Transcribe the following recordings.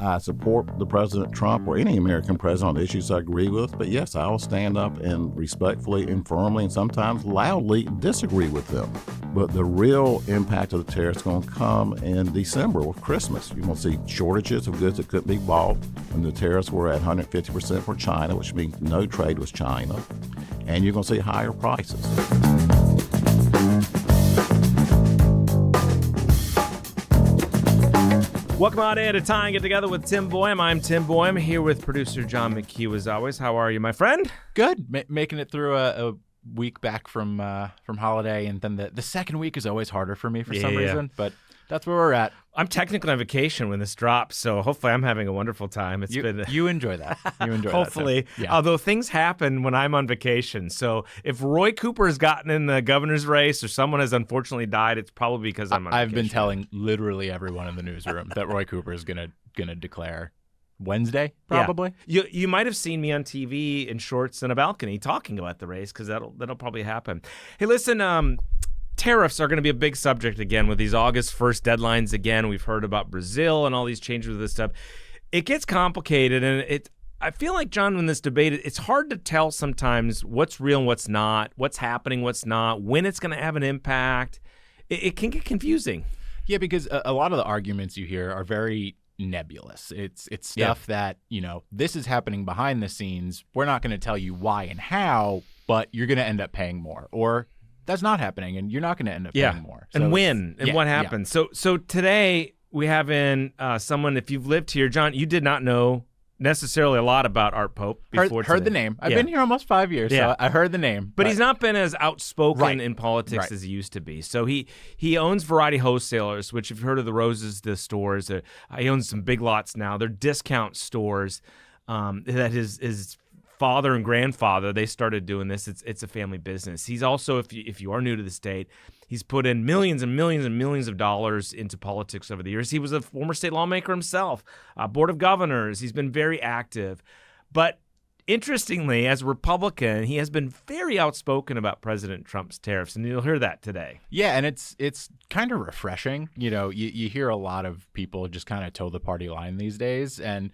I support the President Trump or any American president on issues I agree with, but yes, I will stand up and respectfully and firmly and sometimes loudly disagree with them. But the real impact of the tariffs is going to come in December with Christmas. You're going to see shortages of goods that couldn't be bought when the tariffs were at 150% for China, which means no trade with China, and you're going to see higher prices. Welcome on in to Tying It Together with Tim Boyum. I'm Tim Boyum, here with producer John McHugh as always. How are you, my friend? Good. Making it through a week back from holiday, and then the second week is always harder for me for some reason, but that's where we're at. I'm technically on vacation when this drops, so hopefully I'm having a wonderful time. You enjoy that. You enjoy hopefully, that. Yeah. Although things happen when I'm on vacation. So if Roy Cooper has gotten in the governor's race or someone has unfortunately died, it's probably because I'm on vacation. I've been telling literally everyone in the newsroom that Roy Cooper is gonna declare Wednesday, probably. Yeah. You might have seen me on TV in shorts and a balcony talking about the race because that'll probably happen. Hey, listen, tariffs are going to be a big subject again with these August 1st deadlines again. We've heard about Brazil and all these changes with this stuff. It gets complicated, and I feel like, John, in this debate, it's hard to tell sometimes what's real and what's not, what's happening, what's not, when it's going to have an impact. It can get confusing. Yeah, because a lot of the arguments you hear are very nebulous. It's stuff that, this is happening behind the scenes. We're not going to tell you why and how, but you're going to end up paying more. Or that's not happening, and you're not going to end up paying more. So and when and what happens. Yeah. So today we have in someone, if you've lived here, John, you did not know necessarily a lot about Art Pope before heard the name. I've been here almost 5 years, so I heard the name. But he's not been as outspoken in politics as he used to be. So he owns Variety Wholesalers, which, if you've heard of the Roses, the stores, he owns some Big Lots now. They're discount stores that his father and grandfather, they started doing this. It's a family business. He's also, if you are new to the state, he's put in millions and millions and millions of dollars into politics over the years. He was a former state lawmaker himself, Board of Governors. He's been very active. But interestingly, as a Republican, he has been very outspoken about President Trump's tariffs, and you'll hear that today. Yeah, and it's kind of refreshing. You hear a lot of people just kind of toe the party line these days, and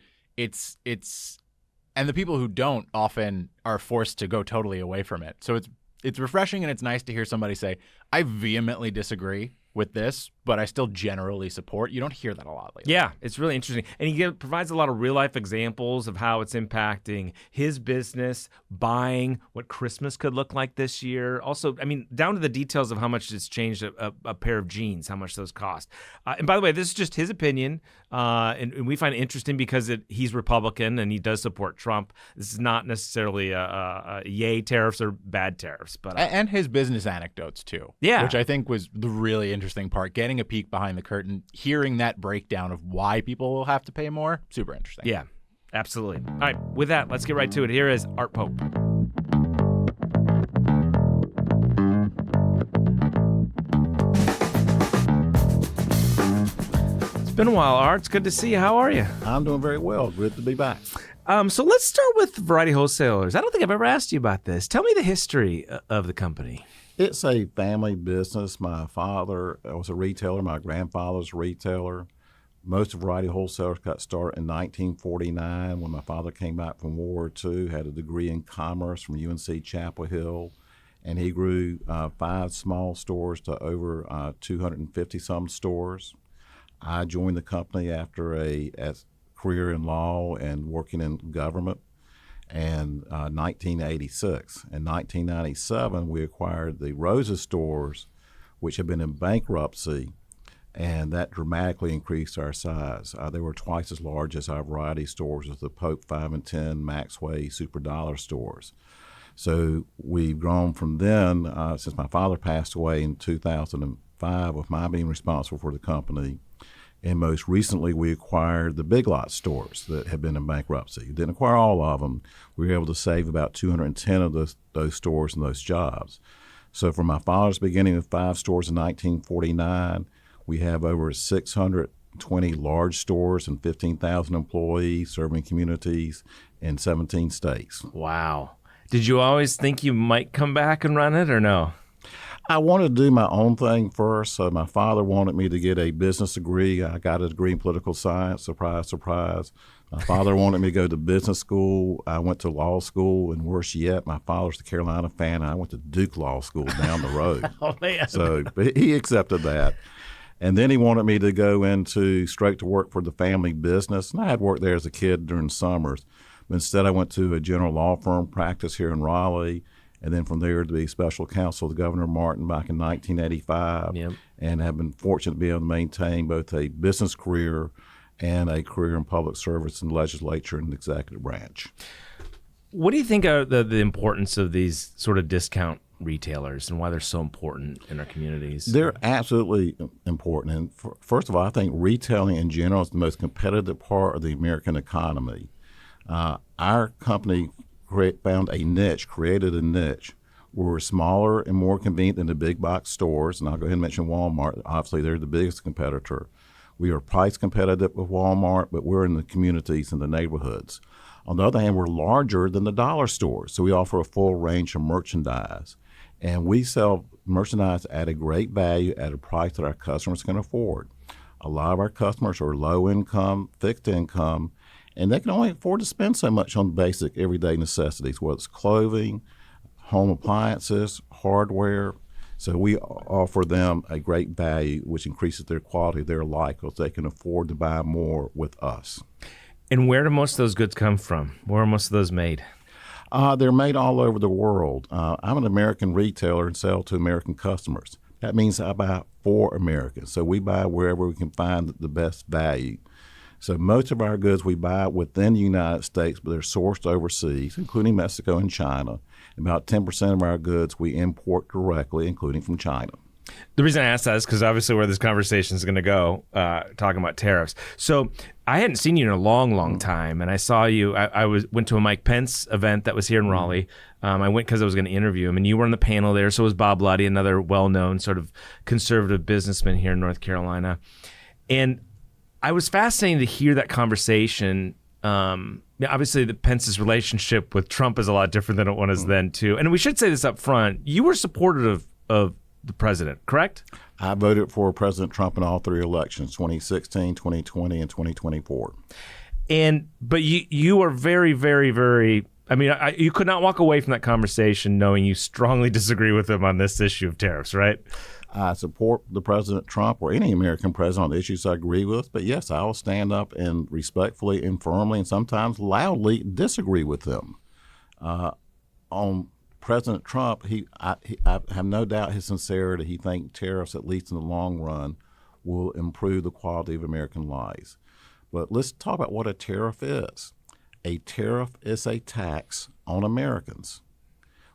and the people who don't often are forced to go totally away from it. So it's refreshing, and it's nice to hear somebody say, I vehemently disagree with this, but I still generally support. You don't hear that a lot lately. Yeah, it's really interesting. And he provides a lot of real-life examples of how it's impacting his business, buying, what Christmas could look like this year. Also, down to the details of how much it's changed a pair of jeans, how much those cost. And by the way, this is just his opinion, and we find it interesting because he's Republican and he does support Trump. This is not necessarily a yay tariffs or bad tariffs. And his business anecdotes, too. Yeah. Which I think was the really interesting part. Getting a peek behind the curtain, hearing that breakdown of why people will have to pay more, super interesting. Yeah, absolutely. All right, with that, let's get right to it. Here is Art Pope. It's been a while, Art. It's good to see you. How are you? I'm doing very well. Good to be back. So let's start with Variety Wholesalers. I don't think I've ever asked you about this. Tell me the history of the company. It's a family business. My father was a retailer. My grandfather's a retailer. Most of Variety Wholesalers got started in 1949 when my father came back from World War II, had a degree in commerce from UNC Chapel Hill, and he grew 5 small stores to over 250-some stores. I joined the company after a career in law and working in government. And 1986. In 1997, we acquired the Rosa stores, which had been in bankruptcy, and that dramatically increased our size. They were twice as large as our Variety stores, as the Pope 5 and 10, Maxway, Super Dollar stores. So we've grown from then, since my father passed away in 2005, with my being responsible for the company. And most recently, we acquired the Big Lots stores that had been in bankruptcy. We didn't acquire all of them. We were able to save about 210 of those stores and those jobs. So from my father's beginning with 5 stores in 1949, we have over 620 large stores and 15,000 employees serving communities in 17 states. Wow. Did you always think you might come back and run it or no? I wanted to do my own thing first. So my father wanted me to get a business degree. I got a degree in political science. Surprise, surprise. My father wanted me to go to business school. I went to law school, and worse yet, my father's a Carolina fan, and I went to Duke Law School down the road. Oh, man. So but he accepted that. And then he wanted me to go into straight to work for the family business. And I had worked there as a kid during summers. But instead, I went to a general law firm practice here in Raleigh. And then from there to be special counsel to Governor Martin back in 1985. Yep. And have been fortunate to be able to maintain both a business career and a career in public service in the legislature and the executive branch. What do you think are the importance of these sort of discount retailers and why they're so important in our communities? They're absolutely important. And first of all, I think retailing in general is the most competitive part of the American economy. Our company created a niche where we're smaller and more convenient than the big box stores. And I'll go ahead and mention Walmart. Obviously, they're the biggest competitor. We are price competitive with Walmart, but we're in the communities and the neighborhoods. On the other hand, we're larger than the dollar stores, so we offer a full range of merchandise. And we sell merchandise at a great value at a price that our customers can afford. A lot of our customers are low income, fixed income, and they can only afford to spend so much on basic everyday necessities, whether it's clothing, home appliances, hardware. So we offer them a great value, which increases their quality of their life because they can afford to buy more with us. And where do most of those goods come from? Where are most of those made? They're made all over the world. I'm an American retailer and sell to American customers. That means I buy for Americans. So we buy wherever we can find the best value. So most of our goods we buy within the United States, but they're sourced overseas, including Mexico and China. About 10% of our goods we import directly, including from China. The reason I asked that is because obviously where this conversation is going to go, talking about tariffs. So I hadn't seen you in a long time, and I saw you. I went to a Mike Pence event that was here in Raleigh. I went because I was going to interview him, and you were on the panel there. So was Bob Luddy, another well-known sort of conservative businessman here in North Carolina. And I was fascinated to hear that conversation. Obviously, the Pence's relationship with Trump is a lot different than it was then, too. And we should say this up front. You were supportive of the president, correct? I voted for President Trump in all three elections, 2016, 2020, and 2024. But you are very, very, very, I mean, you could not walk away from that conversation knowing you strongly disagree with him on this issue of tariffs, right? I support the President Trump or any American president on issues I agree with, but yes, I will stand up and respectfully and firmly and sometimes loudly disagree with them. On President Trump, I have no doubt his sincerity. He thinks tariffs, at least in the long run, will improve the quality of American lives. But let's talk about what a tariff is. A tariff is a tax on Americans.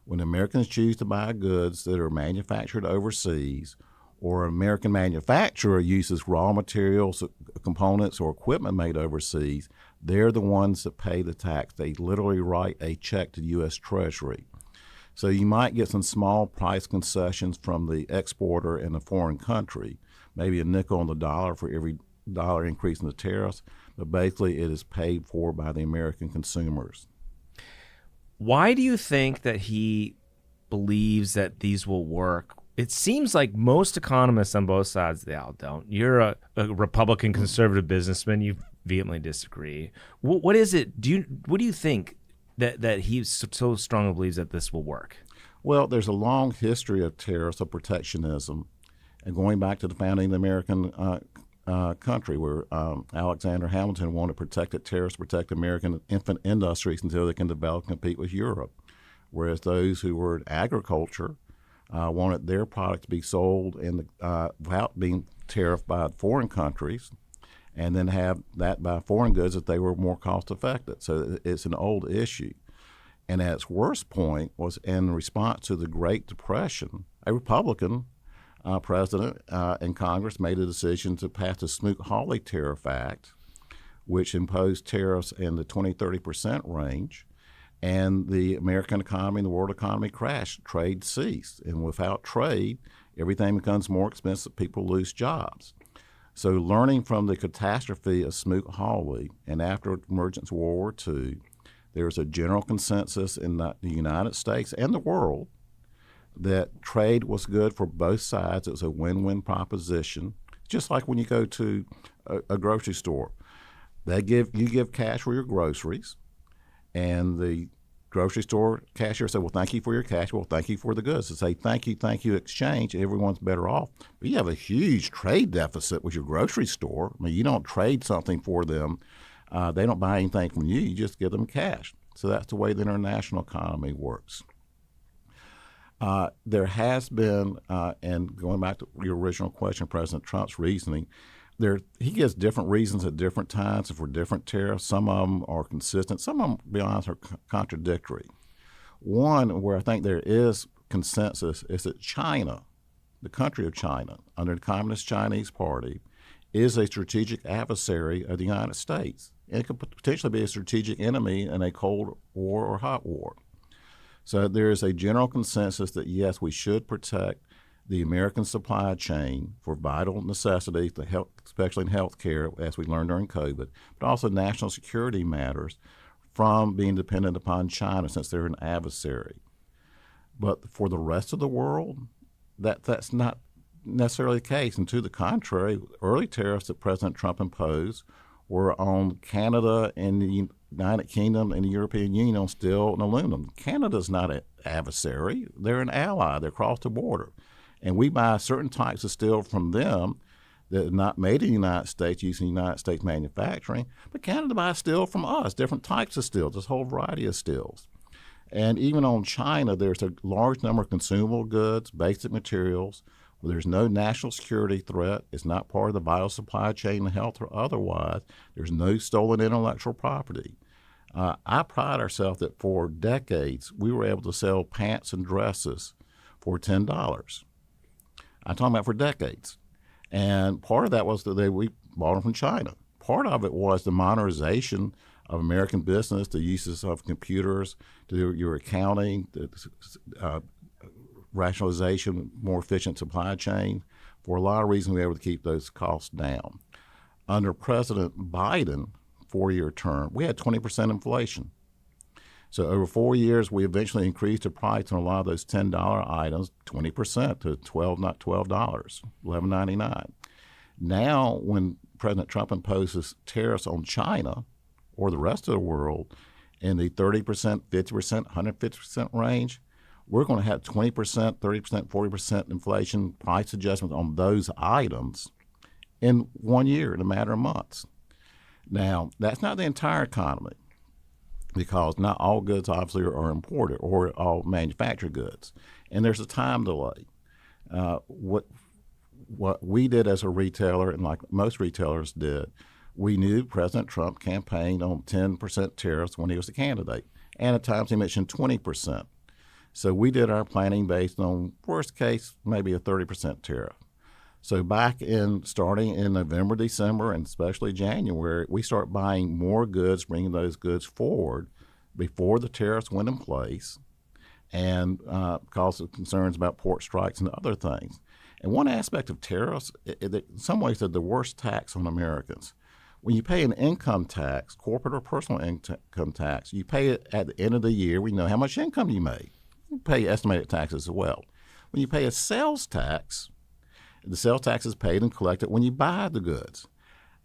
When Americans choose to buy goods that are manufactured overseas, or an American manufacturer uses raw materials, components, or equipment made overseas, they're the ones that pay the tax. They literally write a check to the U.S. Treasury. So you might get some small price concessions from the exporter in a foreign country, maybe a nickel on the dollar for every dollar increase in the tariffs, but basically it is paid for by the American consumers. Why do you think that he believes that these will work? It seems like most economists on both sides of the aisle don't. You're a Republican conservative businessman. You vehemently disagree. What is it? What do you think that he so strongly believes that this will work? Well, there's a long history of tariffs, of protectionism, and going back to the founding of the American country, where Alexander Hamilton wanted protected tariffs to protect American infant industries until they can develop and compete with Europe, whereas those who were in agriculture wanted their product to be sold without being tariffed by foreign countries, and then have that by foreign goods that they were more cost effective. So it's an old issue. And at its worst point was in response to the Great Depression, a Republican president and Congress made a decision to pass the Smoot-Hawley Tariff Act, which imposed tariffs in the 20-30% range. And the American economy and the world economy crashed. Trade ceased. And without trade, everything becomes more expensive. People lose jobs. So learning from the catastrophe of Smoot-Hawley and after the emergence of World War II, there's a general consensus in the United States and the world that trade was good for both sides. It was a win-win proposition. Just like when you go to a grocery store, you give cash for your groceries, and the grocery store cashier said, well, thank you for your cash. Well, thank you for the goods. To say thank you, exchange, everyone's better off. But you have a huge trade deficit with your grocery store. I mean, you don't trade something for them. They don't buy anything from you. You just give them cash. So that's the way the international economy works. There has been, and going back to your original question, President Trump's reasoning, he gives different reasons at different times for different tariffs. Some of them are consistent. Some of them, to be honest, are contradictory. One where I think there is consensus is that China, the country of China, under the Communist Chinese Party, is a strategic adversary of the United States. And it could potentially be a strategic enemy in a Cold War or hot war. So there is a general consensus that, yes, we should protect the American supply chain for vital necessities, especially in health care, as we learned during COVID, but also national security matters from being dependent upon China since they're an adversary. But for the rest of the world, that's not necessarily the case. And to the contrary, early tariffs that President Trump imposed were on Canada and the United Kingdom and the European Union on steel and aluminum. Canada's not an adversary. They're an ally. They're across the border. And we buy certain types of steel from them that are not made in the United States using United States manufacturing. But Canada buys steel from us, different types of steel, just a whole variety of steels. And even on China, there's a large number of consumable goods, basic materials, where there's no national security threat. It's not part of the vital supply chain in health or otherwise. There's no stolen intellectual property. I pride ourselves that for decades, we were able to sell pants and dresses for $10. I'm talking about for decades. And part of that was that we bought them from China. Part of it was the modernization of American business, the uses of computers to do your accounting, the rationalization, more efficient supply chain. For a lot of reasons, we were able to keep those costs down. Under President Biden, 4-year term, we had 20% inflation. So over 4 years, we eventually increased the price on a lot of those $10 items, 20% to $11.99. Now, when President Trump imposes tariffs on China or the rest of the world in the 30%, 50%, 150% range, we're going to have 20%, 30%, 40% inflation price adjustments on those items in 1 year, in a matter of months. Now, that's not the entire economy, because not all goods obviously are imported or all manufactured goods, and there's a time delay. What we did as a retailer, and like most retailers did, we knew President Trump campaigned on 10% tariffs when he was a candidate, and at times he mentioned 20%. So we did our planning based on worst case maybe a 30% tariff. So starting in November, December, and especially January, we start buying more goods, bringing those goods forward before the tariffs went in place, and because of concerns about port strikes and other things. And one aspect of tariffs, in some ways, they're the worst tax on Americans. When you pay an income tax, corporate or personal income tax, you pay it at the end of the year. We know how much income you made. You pay estimated taxes as well. When you pay a sales tax, the sales tax is paid and collected when you buy the goods.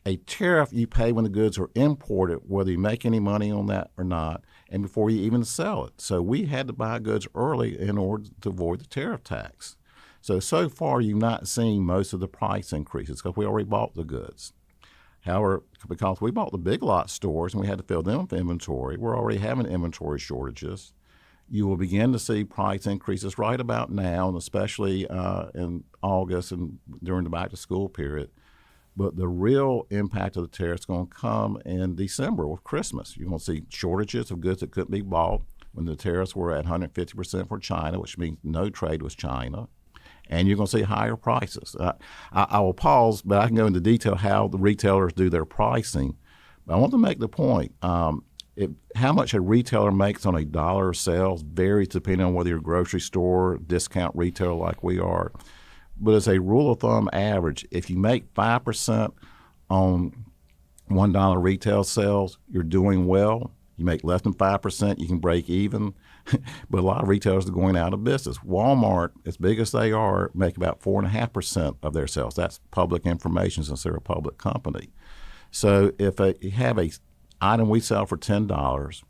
A tariff you pay when the goods are imported, whether you make any money on that or not, and before you even sell it. So we had to buy goods early in order to avoid the tariff tax. So far you've not seen most of the price increases because we already bought the goods. However, because we bought the big lot stores and we had to fill them with inventory, we're already having inventory shortages. You will begin to see price increases right about now, and especially in August and during the back-to-school period. But the real impact of the tariffs is going to come in December with Christmas. You're going to see shortages of goods that couldn't be bought when the tariffs were at 150% for China, which means no trade with China. And you're going to see higher prices. I will pause, but I can go into detail how the retailers do their pricing. But I want to make the point. How much a retailer makes on a dollar of sales varies depending on whether you're a grocery store, discount retailer like we are. But as a rule of thumb average, if you make 5% on $1 retail sales, you're doing well. You make less than 5%, you can break even. But a lot of retailers are going out of business. Walmart, as big as they are, make about 4.5% of their sales. That's public information since they're a public company. So if you have a item we sell for $10,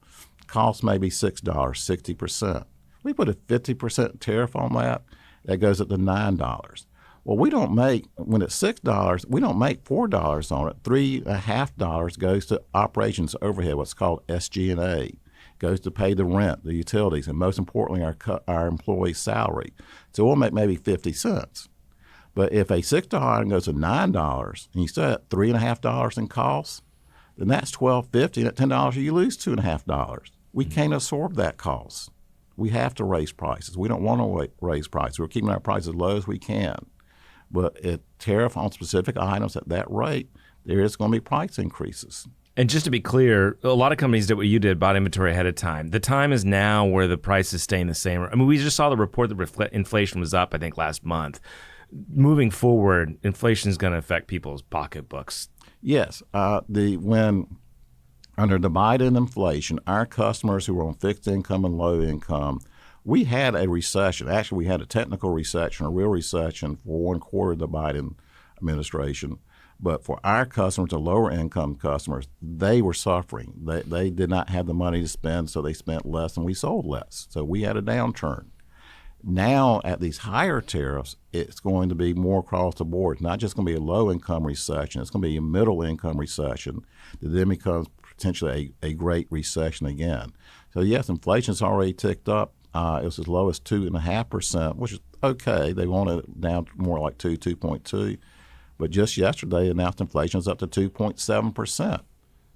costs maybe $6, 60%. We put a 50% tariff on that, that goes up to $9. Well, we don't make, when it's $6, we don't make $4 on it. $3.50 goes to operations overhead, what's called SG&A. Goes to pay the rent, the utilities, and most importantly, our employee's salary. So we'll make maybe 50 cents. But if a $6 item goes to $9 and you still have $3.50 in costs, then that's $12.50. And at $10, you lose $2.50. We can't absorb that cost. We have to raise prices. We don't want to raise prices. We're keeping our prices as low as we can. But a tariff on specific items at that rate, there is going to be price increases. And just to be clear, a lot of companies did what you did, bought inventory ahead of time. The time is now where the price is staying the same. I mean, we just saw the report that inflation was up, I think, last month. Moving forward, inflation is going to affect people's pocketbooks. Yes. When under the Biden inflation, our customers who were on fixed income and low income, we had a recession. Actually, we had a technical recession, a real recession for one quarter of the Biden administration. But for our customers, the lower income customers, they were suffering. They did not have the money to spend, so they spent less and we sold less. So we had a downturn. Now at these higher tariffs, it's going to be more across the board. It's not just going to be a low income recession. It's going to be a middle income recession that then becomes potentially a great recession again. So yes, inflation's already ticked up. It was as low as 2.5%, which is okay. They wanted it down more like 2.2. But just yesterday, announced inflation is up to 2.7%.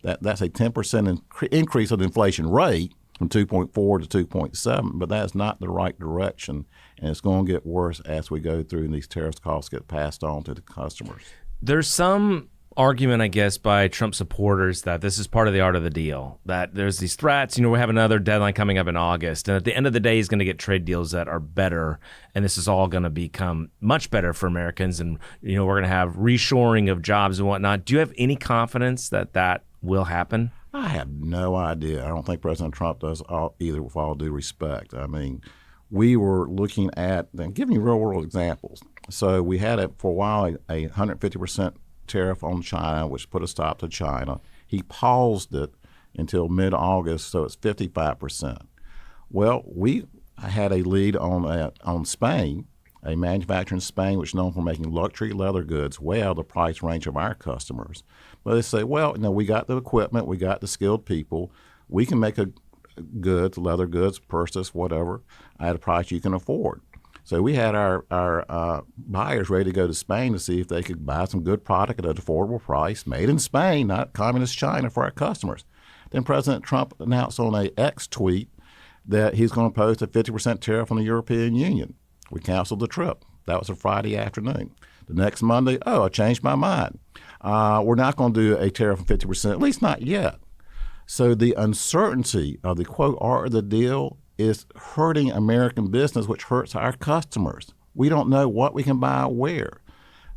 That's a 10% increase of the inflation rate from 2.4 to 2.7, but that's not the right direction, and it's going to get worse as we go through and these tariff costs get passed on to the customers. There's some argument, I guess, by Trump supporters that this is part of the art of the deal, that there's these threats, we have another deadline coming up in August, and at the end of the day, he's going to get trade deals that are better, and this is all going to become much better for Americans, and, we're going to have reshoring of jobs and whatnot. Do you have any confidence that that will happen? I have no idea. I don't think President Trump does either, with all due respect. I mean, we were looking at, and giving you real-world examples. So we had, for a while, a 150% tariff on China, which put a stop to China. He paused it until mid-August, so it's 55%. Well, we had a lead on Spain, a manufacturer in Spain which is known for making luxury leather goods way out of the price range of our customers. But they say, well, we got the equipment, we got the skilled people, we can make leather goods, purses, whatever, at a price you can afford. So we had our buyers ready to go to Spain to see if they could buy some good product at an affordable price, made in Spain, not communist China, for our customers. Then President Trump announced on a X tweet that he's going to impose a 50% tariff on the European Union. We canceled the trip. That was a Friday afternoon. The next Monday, I changed my mind. We're not going to do a tariff of 50%, at least not yet. So the uncertainty of the, quote, art of the deal is hurting American business, which hurts our customers. We don't know what we can buy where.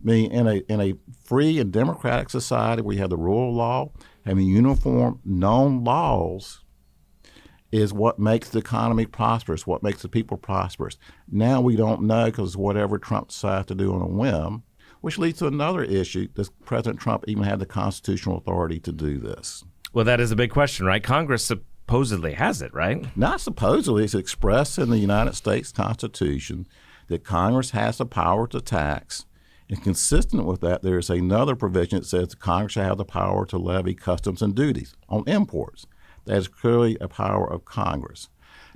I mean, in a free and democratic society, we have the rule of law. Having uniform, known laws is what makes the economy prosperous, what makes the people prosperous. Now we don't know because whatever Trump decides to do on a whim, which leads to another issue. Does President Trump even have the constitutional authority to do this? Well, that is a big question, right? Congress supposedly has it, right? Not supposedly. It's expressed in the United States Constitution that Congress has the power to tax. And consistent with that, there is another provision that says Congress shall have the power to levy customs and duties on imports. That is clearly a power of Congress.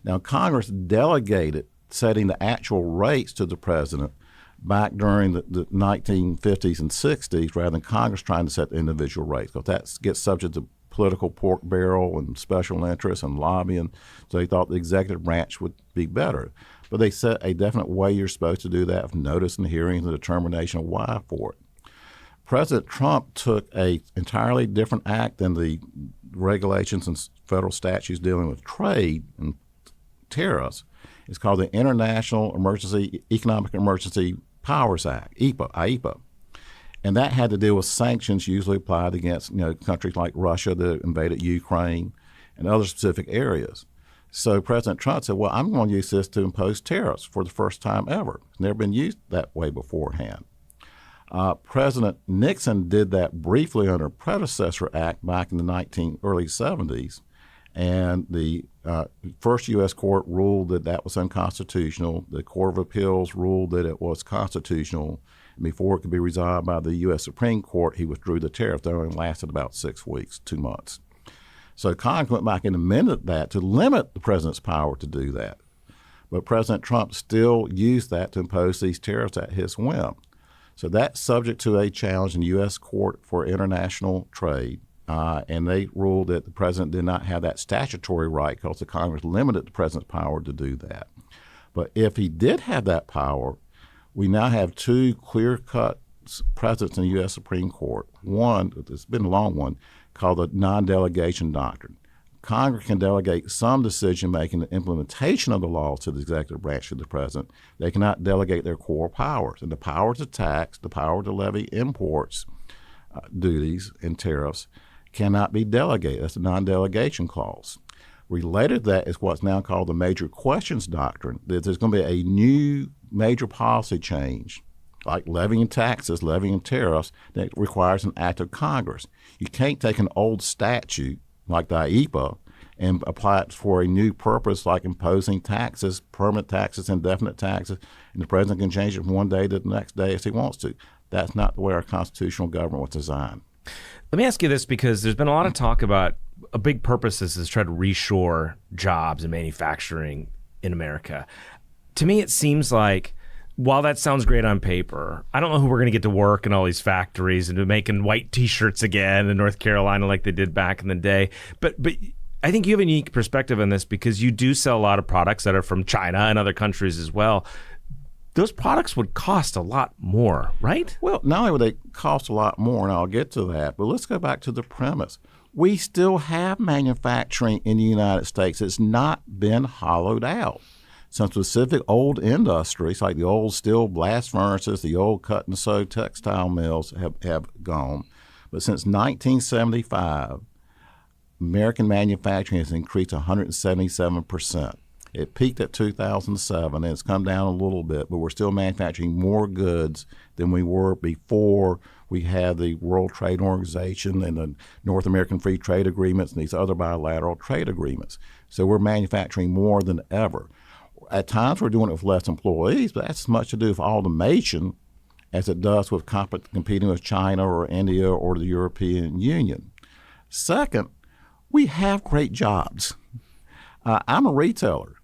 Now, Congress delegated setting the actual rates to the president back during the 1950s and 60s rather than Congress trying to set the individual rates, because that gets subject to political pork barrel and special interests and lobbying. So they thought the executive branch would be better. But they set a definite way you're supposed to do that with notice and hearings and determination of why for it. President Trump took an entirely different act than the regulations and federal statutes dealing with trade and tariffs. It's called the International Economic Emergency Powers Act, IEPA. And that had to deal with sanctions usually applied against countries like Russia that invaded Ukraine. and other specific areas. So President Trump said, well, I'm going to use this to impose tariffs for the first time ever. It's never been used that way beforehand. President Nixon did that briefly under a predecessor act back in the early 70s, and the first U.S. court ruled that that was unconstitutional. The Court of Appeals ruled that it was constitutional. Before it could be resolved by the U.S. Supreme Court, he withdrew the tariff. That only lasted about 6 weeks, 2 months. So Congress went back and amended that to limit the president's power to do that. But President Trump still used that to impose these tariffs at his whim. So that's subject to a challenge in the U.S. Court for International Trade. And they ruled that the president did not have that statutory right because the Congress limited the president's power to do that. But if he did have that power, we now have 2 clear-cut precedents in the U.S. Supreme Court. One, it's been a long one, called the non-delegation doctrine. Congress can delegate some decision-making and implementation of the laws to the executive branch of the president. They cannot delegate their core powers. And the power to tax, the power to levy imports, duties, and tariffs cannot be delegated. That's the non-delegation clause. Related to that is what's now called the major questions doctrine, that there's going to be a new major policy change, like levying taxes, levying tariffs, that requires an act of Congress. You can't take an old statute like the IEPA and apply it for a new purpose like imposing taxes, permanent taxes, indefinite taxes, and the president can change it from one day to the next day as he wants to. That's not the way our constitutional government was designed. Let me ask you this, because there's been a lot of talk about a big purpose is to try to reshore jobs and manufacturing in America. To me, it seems like while that sounds great on paper, I don't know who we're going to get to work in all these factories and making white T-shirts again in North Carolina like they did back in the day. But I think you have a unique perspective on this because you do sell a lot of products that are from China and other countries as well. Those products would cost a lot more, right? Well, not only would they cost a lot more, and I'll get to that, but let's go back to the premise. We still have manufacturing in the United States. It's not been hollowed out. Some specific old industries, like the old steel blast furnaces, the old cut and sew textile mills have gone. But since 1975, American manufacturing has increased 177%. It peaked at 2007, and it's come down a little bit, but we're still manufacturing more goods than we were before we had the World Trade Organization and the North American Free Trade Agreements and these other bilateral trade agreements. So we're manufacturing more than ever. At times we're doing it with less employees, but that's as much to do with automation as it does with competing with China or India or the European Union. Second, we have great jobs. I'm a retailer.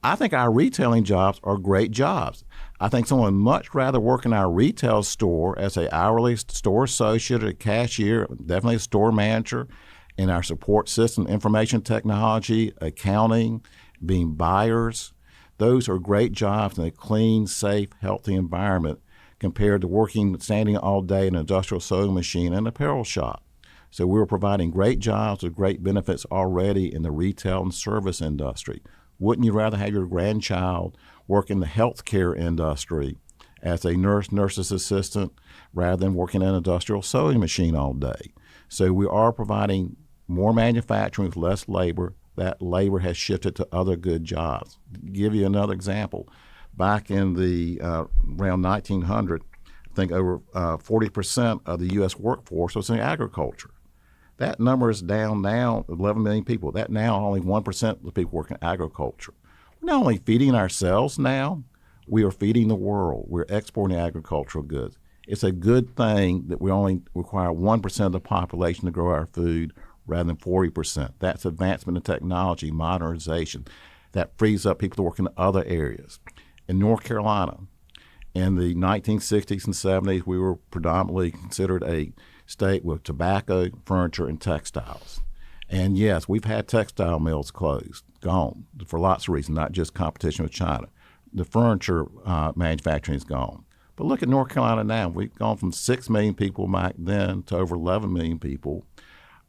I think our retailing jobs are great jobs. I think someone would much rather work in our retail store as an hourly store associate, a cashier, definitely a store manager, in our support system, information technology, accounting, being buyers. Those are great jobs in a clean, safe, healthy environment compared to standing all day in an industrial sewing machine and apparel shop. So we're providing great jobs with great benefits already in the retail and service industry. Wouldn't you rather have your grandchild work in the healthcare industry as a nurse's assistant rather than working in an industrial sewing machine all day? So we are providing more manufacturing with less labor. That labor has shifted to other good jobs. To give you another example, back in the around 1900, I think over 40% of the U.S. workforce was in agriculture. That number is down now, 11 million people. That now only 1% of the people work in agriculture. We're not only feeding ourselves now, we are feeding the world. We're exporting agricultural goods. It's a good thing that we only require 1% of the population to grow our food rather than 40%. That's advancement in technology, modernization. That frees up people to work in other areas. In North Carolina, in the 1960s and 70s, we were predominantly considered a state with tobacco, furniture, and textiles. And yes, we've had textile mills closed, gone, for lots of reasons, not just competition with China. The furniture manufacturing is gone. But look at North Carolina now. We've gone from 6 million people back then to over 11 million people.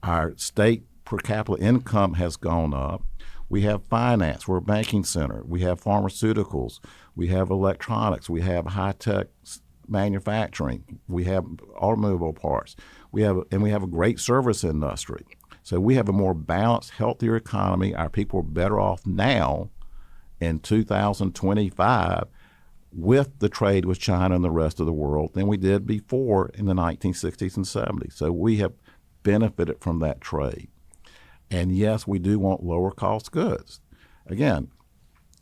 Our state per capita income has gone up. We have finance. We're a banking center. We have pharmaceuticals. We have electronics. We have high-tech manufacturing. We have automobile parts. We have a great service industry. So we have a more balanced, healthier economy. Our people are better off now in 2025 with the trade with China and the rest of the world than we did before in the 1960s and 70s. So we have benefited from that trade. And yes, we do want lower cost goods. Again,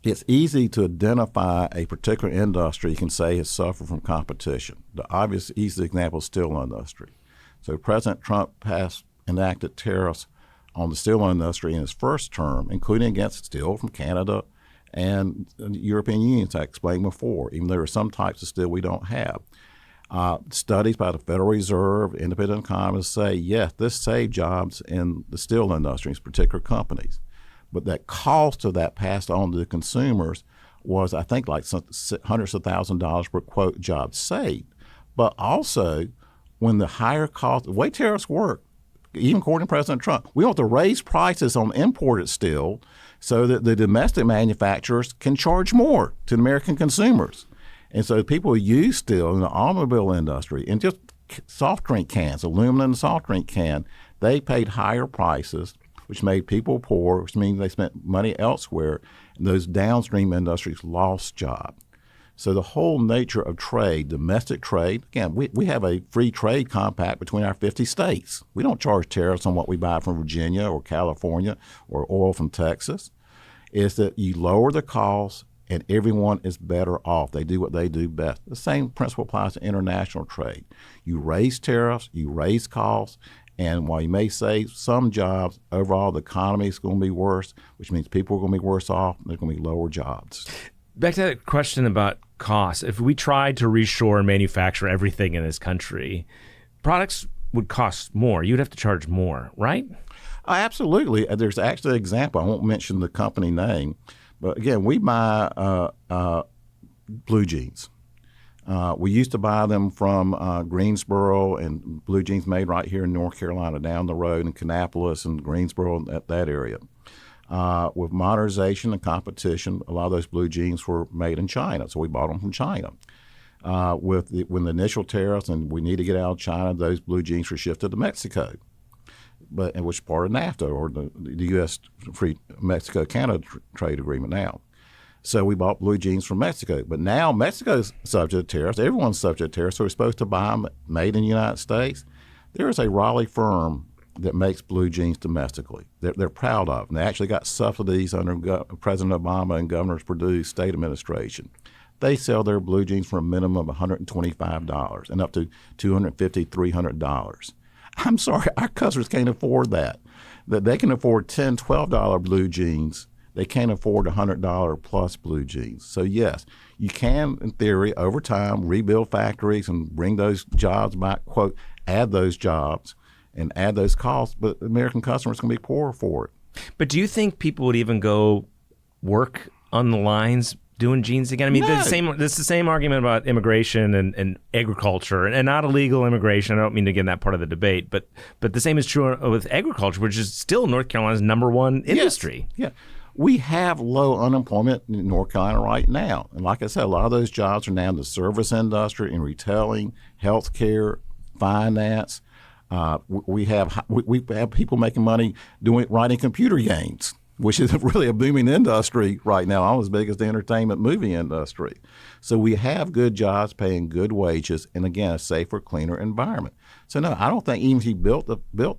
it's easy to identify a particular industry you can say has suffered from competition. The obvious easy example is steel industry. So President Trump enacted tariffs on the steel industry in his first term, including against steel from Canada and the European Union, as I explained before, even though there are some types of steel we don't have. Studies by the Federal Reserve, independent economists say, yes, this saved jobs in the steel industry, in particular companies. But that cost of that passed on to the consumers was, I think, like hundreds of thousands of dollars per quote job saved. But also, when the higher cost, the way tariffs work, even according to President Trump, we want to raise prices on imported steel so that the domestic manufacturers can charge more to the American consumers. And so people who use steel in the automobile industry and just soft drink cans, aluminum soft drink can, they paid higher prices, which made people poor, which means they spent money elsewhere, and those downstream industries lost jobs. So the whole nature of trade, domestic trade, again, we have a free trade compact between our 50 states. We don't charge tariffs on what we buy from Virginia or California or oil from Texas. Is that you lower the cost and everyone is better off. They do what they do best. The same principle applies to international trade. You raise tariffs, you raise costs, and while you may save some jobs, overall the economy is going to be worse, which means people are going to be worse off and there's going to be lower jobs. Back to that question about costs. If we tried to reshore and manufacture everything in this country, products would cost more. You'd have to charge more, right? Absolutely. There's actually an example. I won't mention the company name, but again, we buy blue jeans. We used to buy them from Greensboro, and blue jeans made right here in North Carolina, down the road in Kannapolis and Greensboro, that area. With modernization and competition, a lot of those blue jeans were made in China, so we bought them from China. When the initial tariffs and we need to get out of China, those blue jeans were shifted to Mexico, which is part of NAFTA, or the U.S. Free Mexico-Canada trade agreement now. So we bought blue jeans from Mexico. But now Mexico's subject to tariffs. Everyone's subject to tariffs, so we're supposed to buy them made in the United States. There is a Raleigh firm that makes blue jeans domestically. They're proud of them. They actually got subsidies under President Obama and Governor Perdue's state administration. They sell their blue jeans for a minimum of $125 and up to $250, $300. I'm sorry, our customers can't afford that. That they can afford $10, $12 blue jeans. They can't afford $100 plus blue jeans. So yes, you can, in theory, over time, rebuild factories and bring those jobs back, quote, add those jobs and add those costs, but American customers can be poorer for it. But do you think people would even go work on the lines doing jeans again? I mean, No. It's the same argument about immigration and agriculture, and not illegal immigration. I don't mean to get in that part of the debate, but the same is true with agriculture, which is still North Carolina's number one industry. Yes. Yeah. We have low unemployment in North Carolina right now. And like I said, a lot of those jobs are now in the service industry, in retailing, healthcare, finance. We have people making money writing computer games, which is really a booming industry right now, almost as big as the entertainment movie industry. So we have good jobs paying good wages and, again, a safer, cleaner environment. So, no, I don't think even if he built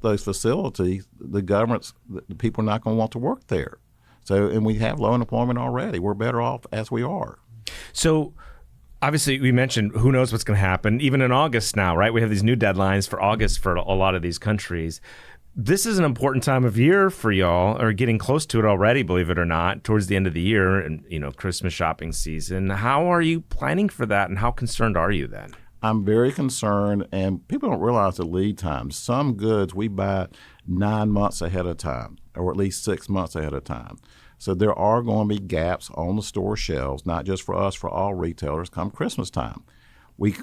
those facilities, the people are not going to want to work there. So, and we have low unemployment already. We're better off as we are. So, obviously, we mentioned who knows what's going to happen, even in August now, right? We have these new deadlines for August for a lot of these countries. This is an important time of year for y'all, or getting close to it already, believe it or not, towards the end of the year and, Christmas shopping season. How are you planning for that, and how concerned are you then? I'm very concerned, and people don't realize the lead time. Some goods we buy 9 months ahead of time, or at least 6 months ahead of time. So there are going to be gaps on the store shelves, not just for us, for all retailers come Christmas time. We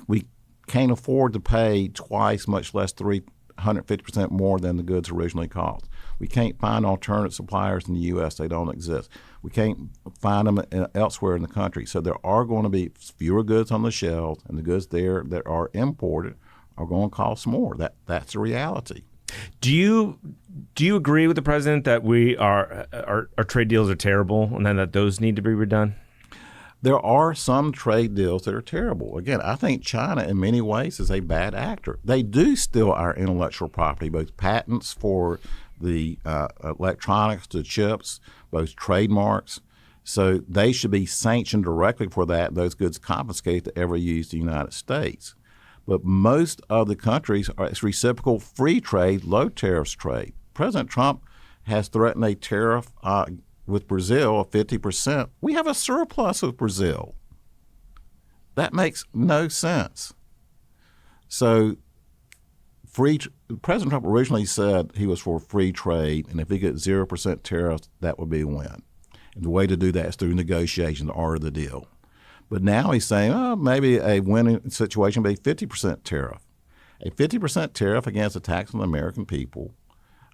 can't afford to pay twice, much less 350% more than the goods originally cost. We can't find alternate suppliers in the U.S. They don't exist. We can't find them elsewhere in the country. So there are going to be fewer goods on the shelves, and the goods there that are imported are going to cost more. That's the reality. Do you agree with the president that our trade deals are terrible and then that those need to be redone? There are some trade deals that are terrible. Again, I think China in many ways is a bad actor. They do steal our intellectual property, both patents for the electronics to chips, both trademarks. So they should be sanctioned directly for that, those goods confiscated to ever use the United States. But most of the countries it's reciprocal free trade, low tariffs trade. President Trump has threatened a tariff with Brazil of 50%. We have a surplus with Brazil. That makes no sense. So President Trump originally said he was for free trade, and if he gets 0% tariffs, that would be a win. And the way to do that is through negotiation, the art of the deal. But now he's saying, maybe a winning situation would be 50% tariff. A 50% tariff against a tax on the American people.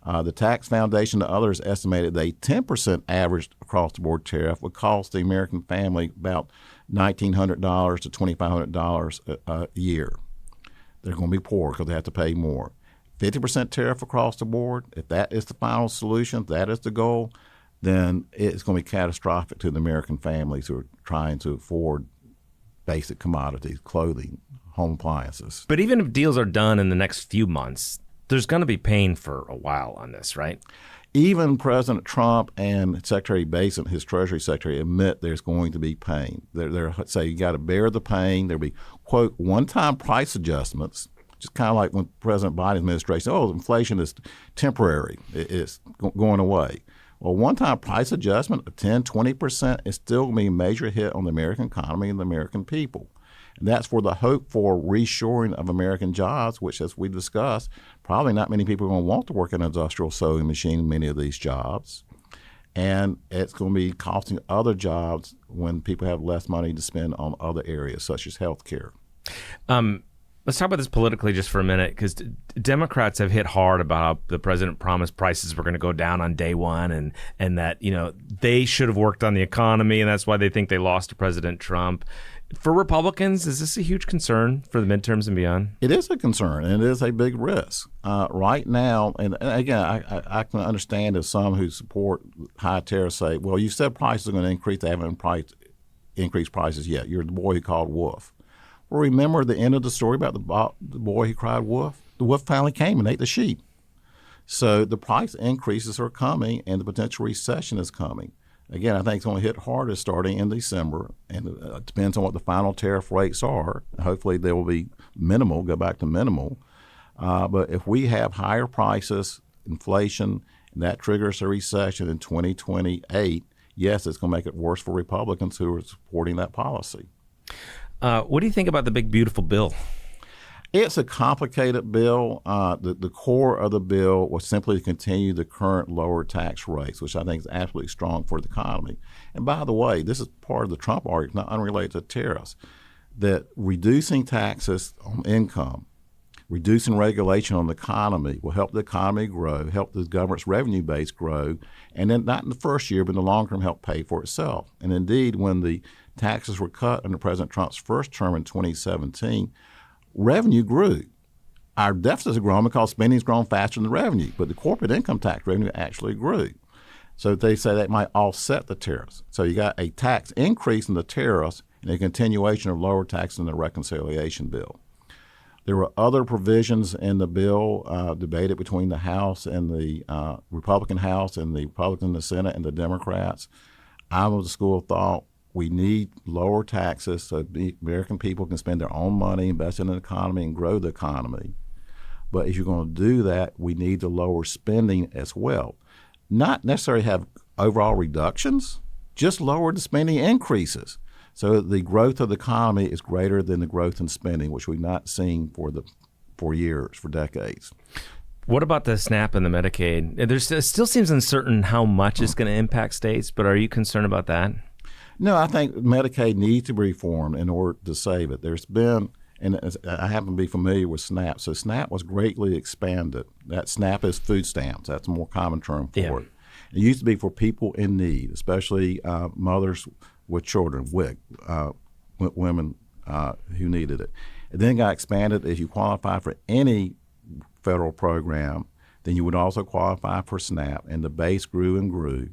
The Tax Foundation and others estimated that a 10% average across-the-board tariff would cost the American family about $1,900 to $2,500 a year. They're going to be poor because they have to pay more. 50% tariff across the board, if that is the final solution, if that is the goal, then it's going to be catastrophic to the American families who are trying to afford basic commodities, clothing, home appliances. But even if deals are done in the next few months, there's going to be pain for a while on this, right? Even President Trump and Secretary Basin, his Treasury Secretary, admit there's going to be pain. They're say you got to bear the pain. There'll be, quote, one-time price adjustments, just kind of like when President Biden's administration said, inflation is temporary. It's going away. Well, one-time price adjustment of 10, 20% is still going to be a major hit on the American economy and the American people. And that's for the hope for reshoring of American jobs, which, as we discussed, probably not many people are going to want to work in an industrial sewing machine in many of these jobs. And it's going to be costing other jobs when people have less money to spend on other areas, such as health care. Let's talk about this politically just for a minute, because Democrats have hit hard about how the president promised prices were going to go down on day one, and that they should have worked on the economy, and that's why they think they lost to President Trump. For Republicans, is this a huge concern for the midterms and beyond? It is a concern, and it is a big risk. Right now, and again, I can understand if some who support high tariffs say, well, you said prices are going to increase. They haven't increased prices yet. You're the boy who called wolf. Well, remember the end of the story about the boy who cried wolf? The wolf finally came and ate the sheep. So the price increases are coming, and the potential recession is coming. Again, I think it's going to hit harder starting in December, and it depends on what the final tariff rates are. Hopefully they will be minimal, go back to minimal. But if we have higher prices, inflation, and that triggers a recession in 2028, yes, it's going to make it worse for Republicans who are supporting that policy. What do you think about the big, beautiful bill? It's a complicated bill. The core of the bill was simply to continue the current lower tax rates, which I think is absolutely strong for the economy. And by the way, this is part of the Trump argument, not unrelated to tariffs, that reducing taxes on income, reducing regulation on the economy will help the economy grow, help the government's revenue base grow, and then not in the first year, but in the long term help pay for itself. And indeed, when the taxes were cut under President Trump's first term in 2017, revenue grew. Our deficits have grown because spending has grown faster than revenue, but the corporate income tax revenue actually grew. So they say that might offset the tariffs. So you got a tax increase in the tariffs and a continuation of lower taxes in the reconciliation bill. There were other provisions in the bill debated between the House and the Republican House and the Republican in the Senate and the Democrats. I'm of the school of thought we need lower taxes so the American people can spend their own money, invest in the economy, and grow the economy. But if you're going to do that, we need to lower spending as well. Not necessarily have overall reductions, just lower the spending increases. So the growth of the economy is greater than the growth in spending, which we've not seen for years, for decades. What about the SNAP and the Medicaid? It still seems uncertain how much it's going to impact states, but are you concerned about that? No, I think Medicaid needs to be reformed in order to save it. There's been, and I happen to be familiar with SNAP, so SNAP was greatly expanded. That SNAP is food stamps. That's a more common term for it. It used to be for people in need, especially mothers with children, women who needed it. It then got expanded as you qualify for any federal program, then you would also qualify for SNAP, and the base grew and grew,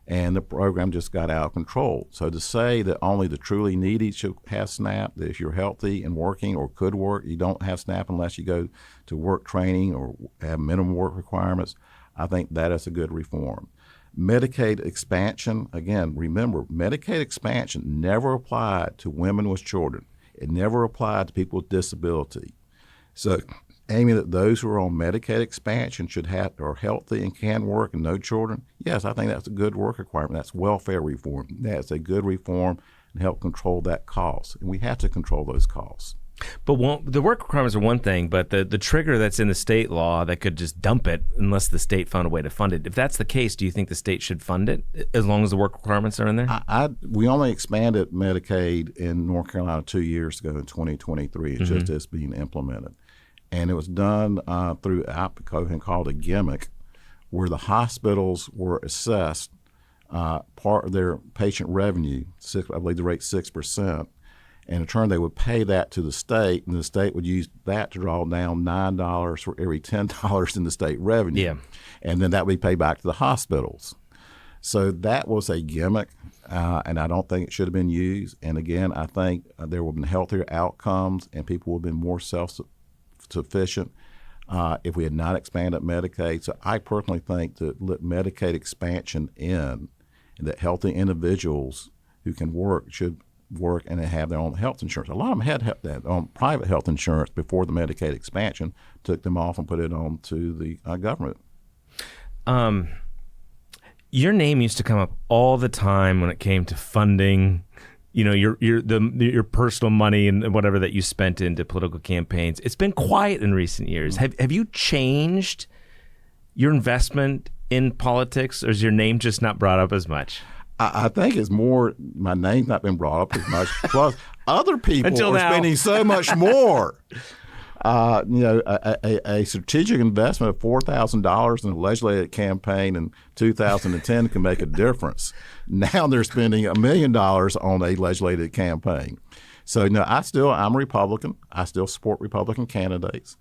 and the program just got out of control. So to say that only the truly needy should have SNAP, that if you're healthy and working or could work, you don't have SNAP unless you go to work training or have minimum work requirements, I think that is a good reform. Medicaid expansion, again, remember, Medicaid expansion never applied to women with children. It never applied to people with disability. So aiming that those who are on Medicaid expansion are healthy and can work and no children, yes, I think that's a good work requirement. That's welfare reform. That's a good reform and help control that cost. And we have to control those costs. But the work requirements are one thing, but the trigger that's in the state law that could just dump it unless the state found a way to fund it. If that's the case, do you think the state should fund it as long as the work requirements are in there? We only expanded Medicaid in North Carolina 2 years ago in 2023. It's just as being implemented. And it was done through an application called a gimmick, where the hospitals were assessed part of their patient revenue, I believe the rate 6%. And in turn, they would pay that to the state, and the state would use that to draw down $9 for every $10 in the state revenue. Yeah. And then that would be paid back to the hospitals. So that was a gimmick, and I don't think it should have been used. And again, I think there would have been healthier outcomes, and people would have been more self-sufficient if we had not expanded Medicaid. So I personally think that let Medicaid expansion in, and that healthy individuals who can work should work and have their own health insurance. A lot of them had their own private health insurance before the Medicaid expansion, took them off and put it on to the government. Your name used to come up all the time when it came to funding, your personal money and whatever that you spent into political campaigns. It's been quiet in recent years. Have you changed your investment in politics, or is your name just not brought up as much? I think it's more my name's not been brought up as much. Plus, other people are spending so much more. A strategic investment of $4,000 in a legislative campaign in 2010 can make a difference. Now they're spending $1 million on a legislative campaign. So, I'm a Republican. I still support Republican candidates.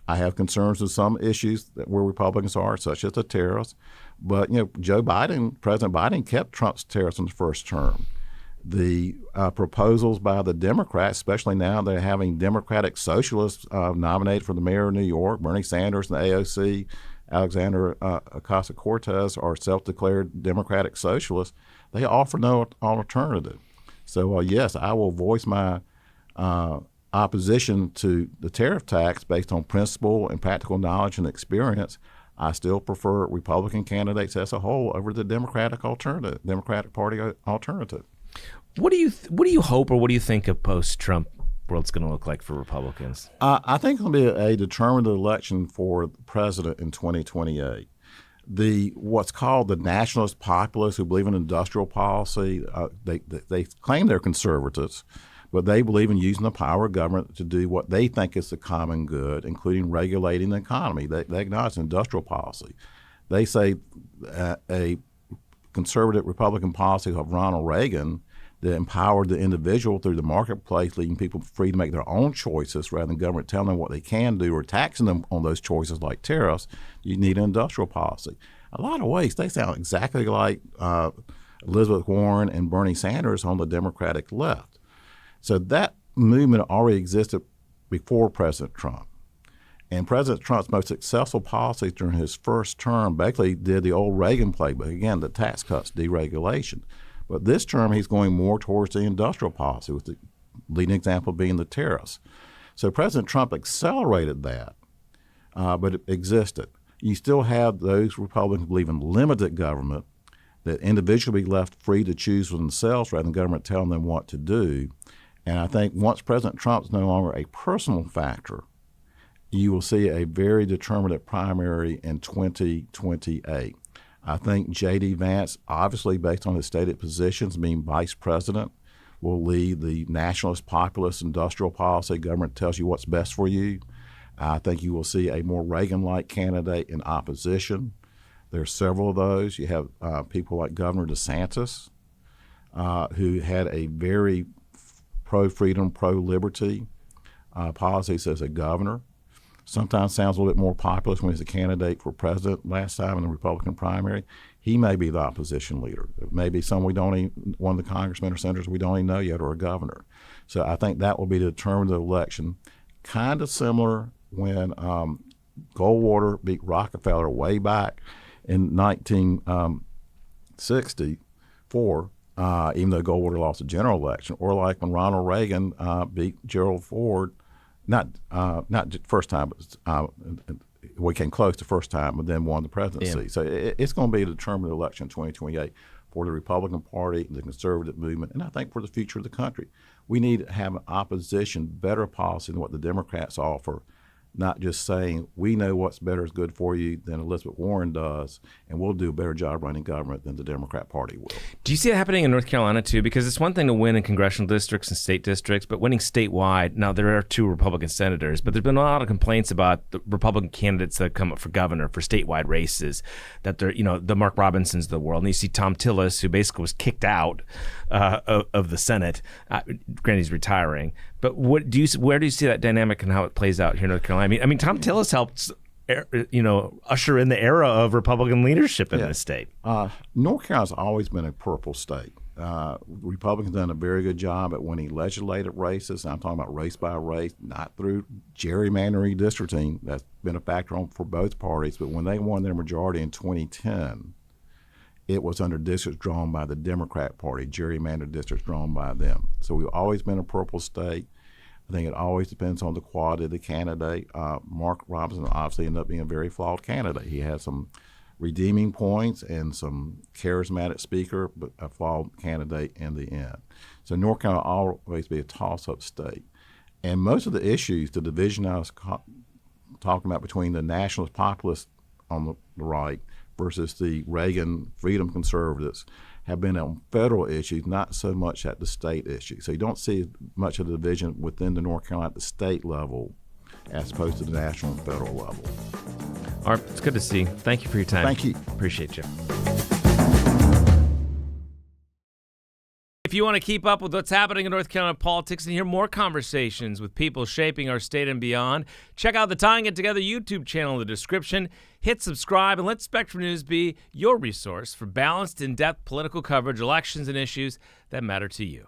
I have concerns with some issues where Republicans are, such as the tariffs. But, President Biden kept Trump's tariffs in the first term. The proposals by the Democrats, especially now they're having Democratic socialists nominated for the mayor of New York, Bernie Sanders and the AOC, Alexander Ocasio-Cortez are self-declared Democratic socialists. They offer no alternative. So, yes, I will voice my opposition to the tariff tax based on principle and practical knowledge and experience. I still prefer Republican candidates as a whole over the Democratic Party alternative. What do you hope, or what do you think a post-Trump world's going to look like for Republicans? I think it'll be a determined election for the president in 2028. What's called the nationalist populists who believe in industrial policy, they claim they're conservatives, but they believe in using the power of government to do what they think is the common good, including regulating the economy. They acknowledge industrial policy. They say a conservative Republican policy of Ronald Reagan that empowered the individual through the marketplace, leaving people free to make their own choices rather than government telling them what they can do or taxing them on those choices like tariffs. You need an industrial policy. A lot of ways, they sound exactly like Elizabeth Warren and Bernie Sanders on the Democratic left. So that movement already existed before President Trump. And President Trump's most successful policies during his first term basically did the old Reagan playbook, again, the tax cuts, deregulation. But this term, he's going more towards the industrial policy, with the leading example being the tariffs. So President Trump accelerated that, but it existed. You still have those Republicans who believe in limited government, that individuals be left free to choose for themselves rather than government telling them what to do. And I think once President Trump's no longer a personal factor, you will see a very determinate primary in 2028. I think J.D. Vance, obviously based on his stated positions, being vice president, will lead the nationalist, populist, industrial policy. Government tells you what's best for you. I think you will see a more Reagan-like candidate in opposition. There are several of those. You have people like Governor DeSantis, who had a very pro-freedom, pro-liberty policies as a governor. sometimes sounds a little bit more populist when he's a candidate for president last time in the Republican primary. He may be the opposition leader. It may be one of the congressmen or senators we don't even know yet, or a governor. So I think that will be the determine the election. Kind of similar when Goldwater beat Rockefeller way back in 1964, even though Goldwater lost the general election, or like when Ronald Reagan beat Gerald Ford, not first time, but we came close the first time, but then won the presidency. Yeah. So it's going to be a determined election in 2028 for the Republican Party, the conservative movement, and I think for the future of the country. We need to have an opposition, better policy than what the Democrats offer, not just saying we know what's better is good for you than Elizabeth Warren does, and we'll do a better job running government than the Democrat Party will. Do you see it happening in North Carolina too? Because it's one thing to win in congressional districts and state districts, but winning statewide, now there are 2 Republican senators, but there's been a lot of complaints about the Republican candidates that come up for governor for statewide races, that they're, the Mark Robinsons of the world. And you see Tom Tillis, who basically was kicked out of the Senate. Granted, he's retiring. But where do you see that dynamic and how it plays out here in North Carolina? I mean, Tom Tillis helped, usher in the era of Republican leadership in this state. North Carolina's always been a purple state. Republicans done a very good job at winning legislative races. And I'm talking about race by race, not through gerrymandering redistricting. That's been a factor for both parties. But when they won their majority in 2010, it was under districts drawn by the Democrat Party, gerrymandered districts drawn by them. So we've always been a purple state. I think it always depends on the quality of the candidate. Mark Robinson obviously ended up being a very flawed candidate. He had some redeeming points and some charismatic speaker, but a flawed candidate in the end. So North Carolina will always be a toss-up state. And most of the issues, the division I was talking about between the nationalist populists on the right versus the Reagan freedom conservatives, have been on federal issues, not so much at the state issue. So you don't see much of the division within the North Carolina at the state level as opposed to the national and federal level. Art, it's good to see you. Thank you for your time. Thank you. Appreciate you. If you want to keep up with what's happening in North Carolina politics and hear more conversations with people shaping our state and beyond, check out the Tying It Together YouTube channel in the description. Hit subscribe and let Spectrum News be your resource for balanced, in-depth political coverage, elections, and issues that matter to you.